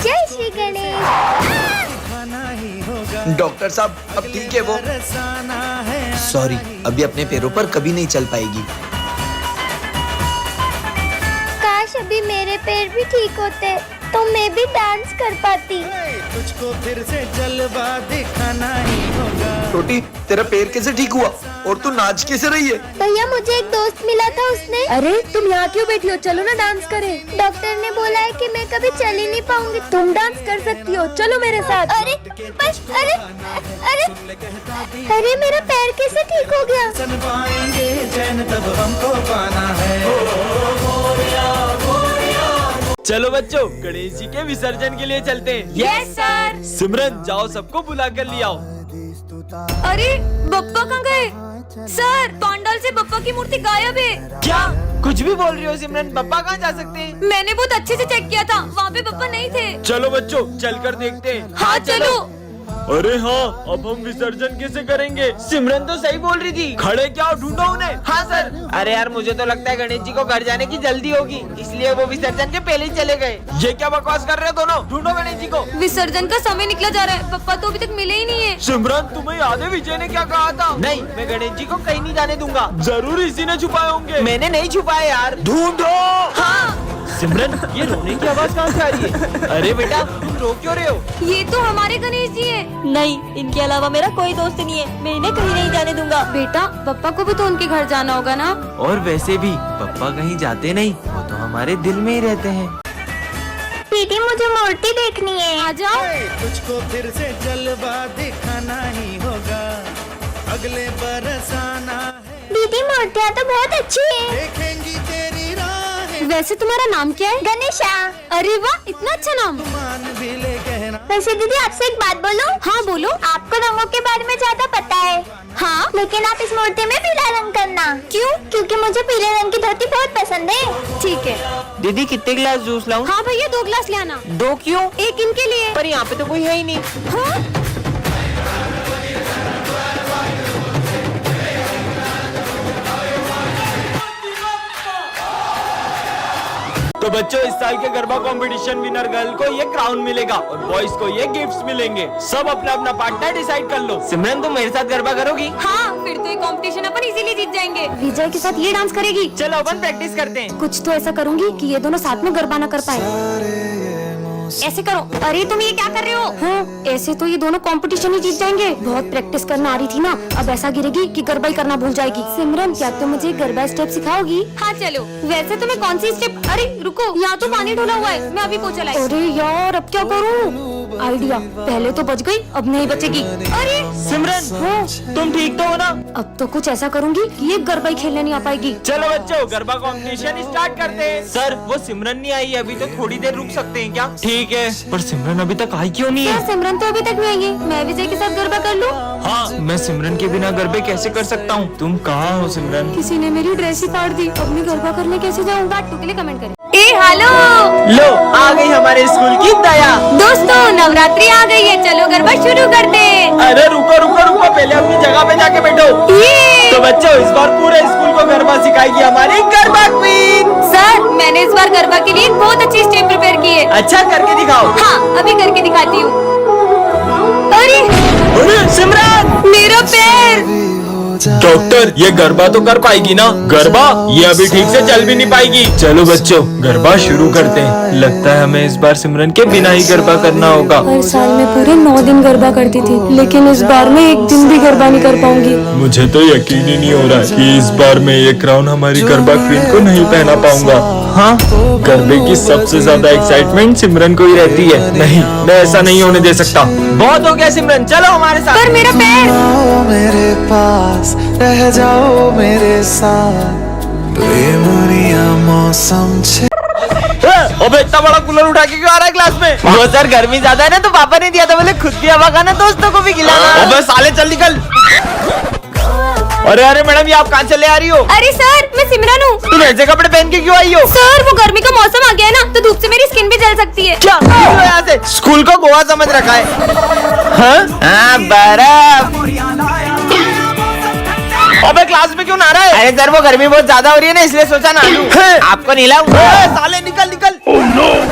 जय श्री गणेश। डॉक्टर साहब अब ठीक है वो? सॉरी, अभी अपने पैरों पर कभी नहीं चल पाएगी। काश अभी मेरे पैर भी ठीक होते तो मैं भी डांस कर पाती। तुझको फिर से जलवा दिखाना ही होगा। छोटी, तेरा पैर कैसे ठीक हुआ और तू नाच कैसे रही है? भैया मुझे एक दोस्त मिला था, उसने। अरे तुम यहाँ क्यों बैठी हो, चलो ना डांस करें। डॉक्टर ने बोला है कि मैं कभी चल ही नहीं पाऊंगी। तुम डांस कर सकती हो, चलो मेरे साथ। अरे बस, अरे अरे अरे मेरा पैर कैसे ठीक हो गया? सन पाएंगे चैन तब हमको पाना है। चलो बच्चों, गणेश जी के विसर्जन के लिए चलते हैं। Yes sir. सिमरन जाओ, सबको बुला कर ले आओ। अरे बप्पा कहाँ गए? सर पंडाल से बप्पा की मूर्ति गायब है। क्या कुछ भी बोल रही हो सिमरन? पापा कहाँ जा सकते हैं? मैंने बहुत अच्छे से चेक किया था, वहाँ पे बप्पा नहीं थे। चलो बच्चों, चलकर देखते हैं। हाँ चलो। अरे हाँ, अब हम विसर्जन कैसे करेंगे? सिमरन तो सही बोल रही थी। खड़े क्या हो, ढूंढो उन्हें। हाँ सर। अरे यार, मुझे तो लगता है गणेश जी को घर जाने की जल्दी होगी, इसलिए वो विसर्जन के पहले ही चले गए। ये क्या बकवास कर रहे हो दोनों? ढूंढो गणेश जी को। विसर्जन का समय निकला जा रहा है, पप्पा तो अभी तक मिले ही नहीं है। सिमरन, तुम्हें याद है विजय ने क्या कहा था? नहीं, मैं गणेश जी को कहीं नहीं जाने दूंगा। जरूर इसी ने छुपाए होंगे। मैंने नहीं छुपाए यार। ढूंढो। हाँ सिमरन, ये रोने की आवाज कहाँ से आ रही है? अरे बेटा, तुम रो क्यों रहे हो? ये तो हमारे गणेश जी है। नहीं, इनके अलावा मेरा कोई दोस्त नहीं है, मैं इन्हें कहीं नहीं जाने दूंगा। बेटा, पप्पा को भी तो उनके घर जाना होगा ना। और वैसे भी पापा कहीं जाते नहीं, वो तो हमारे दिल में ही रहते हैं। दीदी मुझे मूर्ति देखनी है। आ जाओ। तुझको फिर से जलवा दिखाना ही होगा, अगले बरस आना है। दीदी मूर्तियाँ तो बहुत अच्छी है। देखेंगी तेरी राहें, वैसे तुम्हारा नाम क्या है? गणेशा। अरे वाह, इतना अच्छा नाम। मान भी ले कहना। वैसे दीदी आपसे एक बात बोलूं? हाँ बोलो। आपको रंगों के बारे में ज्यादा पता है। हाँ, लेकिन आप इस मूर्ति में पीला रंग करना। क्यों? क्योंकि मुझे पीले रंग की धोती बहुत पसंद है। ठीक है। दीदी कितने गिलास जूस लाऊं? हाँ भैया, 2 गिलास ले आना। 2 क्यों? एक इनके लिए। पर यहाँ पे तो कोई है ही नहीं। हाँ? तो बच्चों, इस साल के गरबा कंपटीशन विनर गर्ल को ये क्राउन मिलेगा और बॉयज को ये गिफ्ट्स मिलेंगे। सब अपना अपना पार्टनर डिसाइड कर लो। सिमरन, तुम मेरे साथ गरबा करोगी? हाँ, फिर तो ये कंपटीशन अपन इजीली जीत जाएंगे। विजय के साथ ये डांस करेगी। चलो अपन प्रैक्टिस करते हैं। कुछ तो ऐसा करूंगी कि ये दोनों साथ में गरबा न कर पाए। ऐसे करो। अरे तुम ये क्या कर रहे हो? हाँ, ऐसे तो ये दोनों कंपटीशन ही जीत जाएंगे। बहुत प्रैक्टिस करना आ रही थी ना, अब ऐसा गिरेगी कि गरबा ही करना भूल जाएगी। सिमरन, क्या तुम मुझे गरबा स्टेप सिखाओगी? हाँ चलो। वैसे तुम्हें कौन सी स्टेप? अरे रुको, यहाँ तो पानी ढोला हुआ है, मैं अभी पोछा लाई। अरे यार, अब क्या करूँ? आइडिया, पहले तो बच गई, अब नहीं बचेगी। अरे सिमरन, तुम ठीक तो हो ना? अब तो कुछ ऐसा करूंगी कि ये गरबा ही खेलने नहीं आ पाएगी। चलो बच्चों, गरबा कंपटीशन स्टार्ट करते हैं। सर, वो सिमरन नहीं आई है, अभी तो थोड़ी देर रुक सकते हैं क्या? ठीक है, पर सिमरन अभी तक आई क्यों नहीं क्या है? सिमरन तो अभी तक नहीं आई है? मैं विजय के साथ गरबा कर लूं? हाँ, मैं सिमरन के बिना गरबे कैसे कर सकता हूँ? तुम कहाँ हो सिमरन? किसी ने मेरी ड्रेस ही फाड़ दी, अब मैं गरबा करने कैसे जाऊँ? बात के लिए कमेंट करें। ए हेलो, लो आ गई हमारे स्कूल की दया। दोस्तों नवरात्रि आ गई है, चलो गरबा शुरू करते हैं। अरे रुको रुको रुको, पहले अपनी जगह पे जाके बैठो। ये तो बच्चों, इस बार पूरे स्कूल को गरबा सिखाएगी हमारी गरबा क्वीन। सर, मैंने इस बार गरबा के लिए एक बहुत अच्छी स्टेप प्रिपेयर की है। अच्छा, करके दिखाओ। हाँ, अभी करके दिखाती हूँ। अरे सिमरन, मेरा पैर। डॉक्टर, ये गरबा तो कर पाएगी ना? गरबा? ये अभी ठीक से चल भी नहीं पाएगी। चलो बच्चों, गरबा शुरू करते हैं। लगता है हमें इस बार सिमरन के बिना ही गरबा करना होगा। हर साल मैं पूरे 9 दिन गरबा करती थी, लेकिन इस बार मैं एक दिन भी गरबा नहीं कर पाऊंगी। मुझे तो यकीन ही नहीं हो रहा कि इस बार मैं ये क्राउन हमारी गरबा क्वीन को नहीं पहना पाऊंगा। हाँ, गरबे की सबसे ज्यादा एक्साइटमेंट सिमरन को ही रहती है। नहीं, मैं ऐसा नहीं होने दे सकता। बहुत हो गया सिमरन, चलो हमारे साथ। पर मेरा पैर। मेरे पास रह जाओ मेरे साथ, बेमुनिया मौसम छे। अबे इतना बड़ा कूलर उठा के क्यों आ रहा है क्लास में? वो सर, गर्मी ज्यादा है ना, तो पापा ने दिया था, बोले खुद भी हवा खाना, दोस्तों को भी खिलाना। अबे साले, चल निकल। अरे अरे मैडम, ये आप कहाँ चले आ रही हो? अरे सर, मैं सिमरन हूँ। तुम ऐसे कपड़े पहन के क्यों आई हो? सर, वो गर्मी का मौसम आ गया है ना, तो धूप से मेरी स्किन भी जल सकती है। क्या यहाँ से? स्कूल को गोवा समझ रखा है? हाँ, बर्फ। अबे क्लास में क्यों नहा रहा है? अरे सर वो गर्मी बहुत ज्यादा हो रही है ना, इसलिए सोचा नहा लूं। आपको नहलाऊं? साले निकल निकल।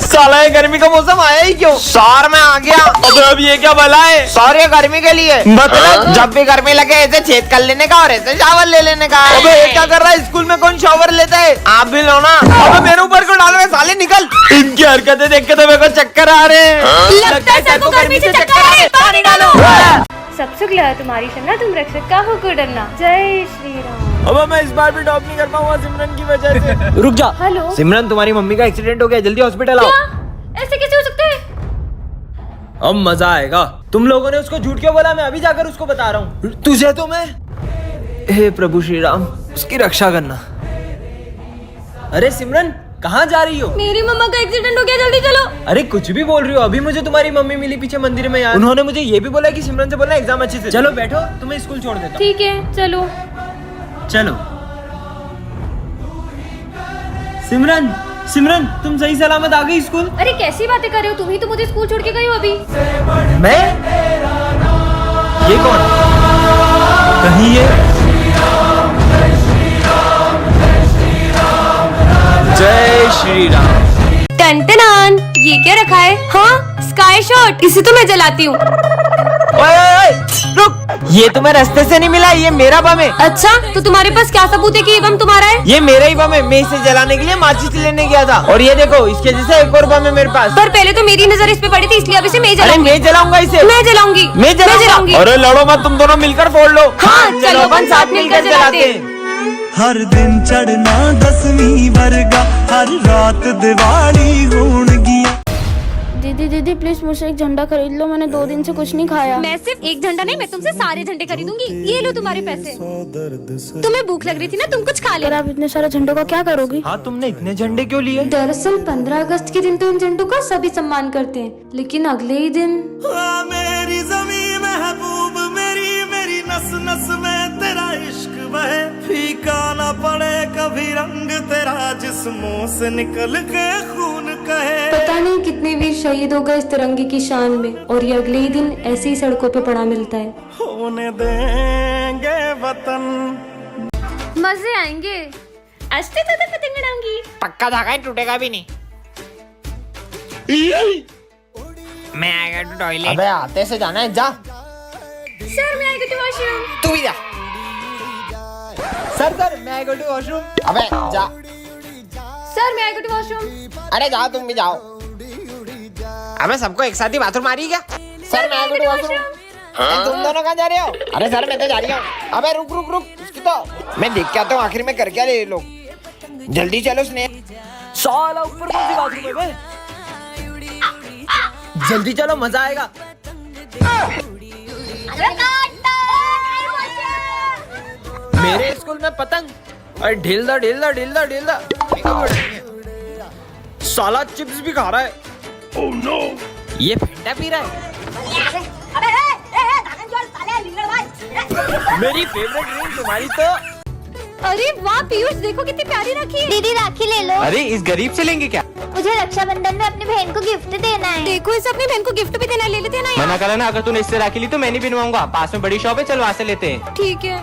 साला ये गर्मी का मौसम आया ही क्यों? सर मैं आ गया। अबे अब ये क्या भला है? सर ये गर्मी के लिए, मतलब जब भी गर्मी लगे ऐसे छेद कर लेने का और ऐसे शावर ले लेने का। अबे ये क्या कर रहा है? स्कूल में कौन शावर लेता है? आप भी लो ना। अबे मेरे ऊपर क्यों डाल रहे? साले निकल। इनकी हरकतें देख के तो मेरे को चक्कर आ रहे हैं। लगता है सर को गर्मी से चक्कर आ रहे हैं। पानी डालो। सब सुख लिया तुम्हारी शन्ना, तुम रक्षक का हो को डरना। जय श्री राम। अब मैं इस बार भी टॉप नहीं कर पाऊंगा सिमरन की वजह से। रुक जा। हेलो सिमरन तुम्हारी मम्मी का एक्सीडेंट हो गया, जल्दी हॉस्पिटल आओ। ऐसे कैसे हो सकता है? अब मजा आएगा। तुम लोगों ने उसको झूठ क्यों बोला? मैं अभी जाकर उसको बता रहा हूँ। तुझे तो मैं, हे प्रभु श्री राम, उसकी रक्षा करना। अरे सिमरन कहाँ जा रही हो? मेरी मम्मा का एक्सीडेंट हो गया, जल्दी चलो। अरे कुछ भी बोल रही हो? अभी मुझे तुम्हारी मम्मी मिली पीछे मंदिर में यार। उन्होंने मुझे ये भी बोला कि सिमरन से बोलना एग्जाम अच्छे से। चलो बैठो, तुम्हें स्कूल छोड़ देता हूँ। ठीक है चलो। चलो सिमरन, सिमरन तुम सही सलामत आ गई स्कूल? अरे कैसी बातें कर रहे हो? तुम ही तो मुझे स्कूल छोड़ के गई हो अभी। मैं? ये कौन? कहीं ये जय श्री राम। टन ये क्या रखा है? हाँ स्काई शॉट, इसे तो मैं जलाती हूँ। ओए रुक, ये तुम्हें रास्ते से नहीं मिला, ये मेरा बम है। अच्छा तो तुम्हारे पास क्या सबूत है कि ये बम तुम्हारा है? ये मेरा ही बम है, मैं इसे जलाने के लिए माचिस लेने गया था। और ये देखो इसके जैसे एक और बम है मेरे पास। पर पहले तो मेरी नजर इस पे पड़ी थी, इसलिए अब इसे मैं जलाऊंगी। मैं जलाऊंगा इसे। मैं जलाऊंगी। मैं जलाऊंगी। अरे लड़ो मत, तुम दोनों मिलकर फोड़ लो। हाँ चलो अपन साथ मिलकर जलाते हैं। हर दिन चढ़ना 10वीं वर्गा, हर रात दिवाली होण गिया। दीदी दीदी प्लीज मुझे एक झंडा खरीद लो, मैंने 2 दिन से कुछ नहीं खाया। मैं सिर्फ एक झंडा नहीं, मैं तुमसे सारे झंडे खरीदूंगी। ये लो तुम्हारे पैसे। तुम्हें भूख लग रही थी ना, तुम कुछ खा ले। आप इतने सारे झंडों का क्या करोगी? हाँ तुमने इतने झंडे क्यों लिए? दरअसल 15 अगस्त के दिन तो इन झंडों का सभी सम्मान करते हैं, लेकिन अगले ही दिन मेरी ज़मीं महबूब मेरी, मेरी नस नस में तेरा इश्क बहे, फीका ना पड़े कभी रंग तेरा, जिस्मों से निकल के खून कहे। पता नहीं कितने वीर शहीद हो गए इस तिरंगे की शान में, और ये अगले ही दिन ऐसे ही सड़कों पे पड़ा मिलता है। होने देंगे वतन, मजे आएंगे। अस्ते तो पतंग उड़ाऊंगी। पक्का धागा टूटेगा भी नहीं। मैं आएगा टू टॉयलेट। अबे आते से जाना है, जा। सर मैं आई गो टू वॉशरूम। तू भी जा। सर मैं आई गो टू वॉशरूम। अबे जा। सर मैं आई गो टू वॉशरूम। अरे जाओ, तुम भी जाओ। अबे सबको एक साथ ही बाथरूम आ रही है क्या? सर मैं आई गो टू वॉशरूम। तुम दोनों कहाँ जा रहे हो? अरे सर मैं तो जा रही हूँ। अबे रुक रुक रुक, उसकी तो मैं देख के आता हूँ आखिर में कर क्या रहे लोग। जल्दी चलो स्नेह। साला ऊपर कौन सी बाथरूम है बे? जल्दी चलो मजा आएगा। मेरे स्कूल में पतंग। अरे ढील दा ढील दा ढील दा ढील दा। साला चिप्स भी खा रहा है। Oh no! ये फंडा पी रहा है। मेरी फेवरेट ड्रिंक तुम्हारी तो। अरे वाह पीयूष, देखो कितनी प्यारी राखी है। दीदी राखी ले लो। अरे इस गरीब से लेंगे क्या? मुझे रक्षाबंधन में अपनी बहन को गिफ्ट देना है। देखो इसे अपनी बहन को गिफ्ट भी देना है, ले लेते हैं ना। मना करा ना, अगर तूने इससे राखी ली तो मैं नहीं बनवाऊंगा। पास में बड़ी शॉप है, चल वहाँ से लेते हैं। ठीक है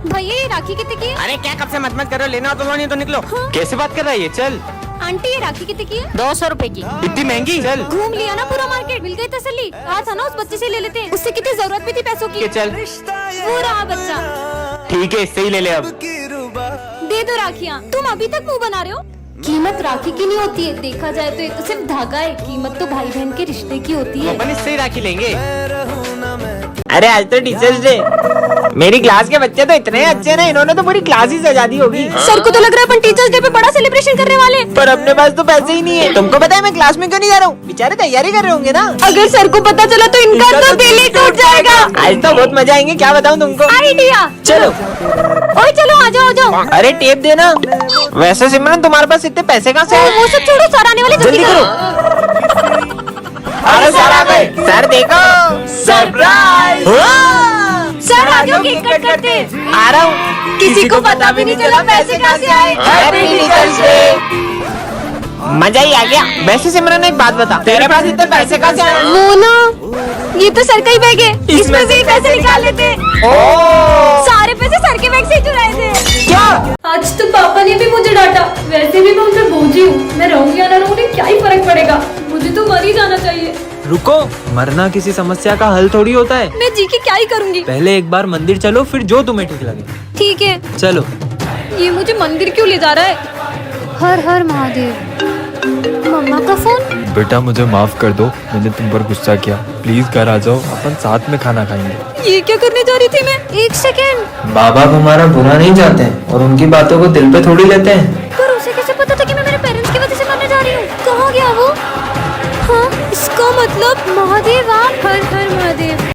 भैया, ये राखी कितने की है? अरे क्या कब से मत करो, लेना तो नहीं तो निकलो। कैसे बात कर रहा है ये? चल। आंटी ये राखी कितने की है? 200 रुपए की। इतनी महंगी? चल घूम लिया ना पूरा मार्केट, मिल गई तसल्ली। कहा था ना उस बच्चे से ले लेते हैं, उससे कितनी जरूरत भी थी पैसों की। चल वो रहा बच्चा। ठीक है, इससे ही ले ले अब। दे दो राखियाँ। तुम अभी तक मुंह बना रहे हो। कीमत राखी की नहीं होती है, देखा जाए तो ये तो सिर्फ धागा है। कीमत तो भाई बहन के रिश्ते की होती है। अपन इससे ही राखी लेंगे। अरे आज तो टीचर्स डे। मेरी क्लास के बच्चे तो इतने अच्छे ना, इन्होंने तो पूरी क्लास ही सजा दी होगी। सर को तो लग रहा है अपन टीचर्स डे पे बड़ा सेलिब्रेशन करने वाले। पर अपने पास तो पैसे ही नहीं है। तुमको पता है मैं क्लास में क्यों नहीं जा रहा हूँ? बेचारे तैयारी कर रहे होंगे ना। अगर सर को पता चला तो इनका तो दिल ही टूट जाएगा। आज तो बहुत मजा आएंगे, क्या बताऊँ तुमको। आइडिया। चलो ओए चलो आ जाओ आ जाओ। अरे टेप देना। वैसे सिमरन तुम्हारे पास इतने पैसे कहाँ से आए? वो सब छोड़ो, सर आने वाले, जल्दी करो। अरे सर आ गए। सर देखो, सरप्राइज। सर आ जाओ, केक कट करते हैं। आ रहा हूँ। किसी को पता भी नहीं चला पैसे कहाँ से आए। Happy teachers day. मजा ही आ गया। वैसे सिमरन एक बात बता, तेरे पास इतने पैसे कहाँ से आए? मोना, ये तो सर का ही बैग है, इसमें से ही पैसे निकाल लेते। सारे पैसे सर के बैग से ही चुराए थे। क्या? आज तो पापा ने भी मुझे डांटा। वैसे भी मैं उन पे बोझी हूँ, मैं रहूंगी या ना रहूंगी क्या ही फर्क पड़ेगा, मुझे तो मर ही जाना चाहिए। रुको, मरना किसी समस्या का हल थोड़ी होता है। मैं जी के क्या ही करूँगी। पहले एक बार मंदिर चलो, फिर जो तुम्हें ठीक लगे। ठीक है, चलो। ये मुझे मंदिर क्यों ले जा रहा है? हर हर महादेव। मम्मा का फोन। बेटा मुझे माफ कर दो, मैंने तुम पर गुस्सा किया। प्लीज घर आ जाओ, अपन साथ में खाना खाएंगे। ये क्या करने जा रही थी मैं? एक सेकेंड। माँ बाप हमारा बुरा नहीं चाहते हैं और उनकी बातों को दिल पे थोड़ी लेते हैं। पर उसे कैसे पता था कि मैं मेरे पेरेंट्स की वजह से मरने जा रही हूँ? कहाँ गया वो? हाँ, इसका मतलब महादेव आप। हर हर महादेव।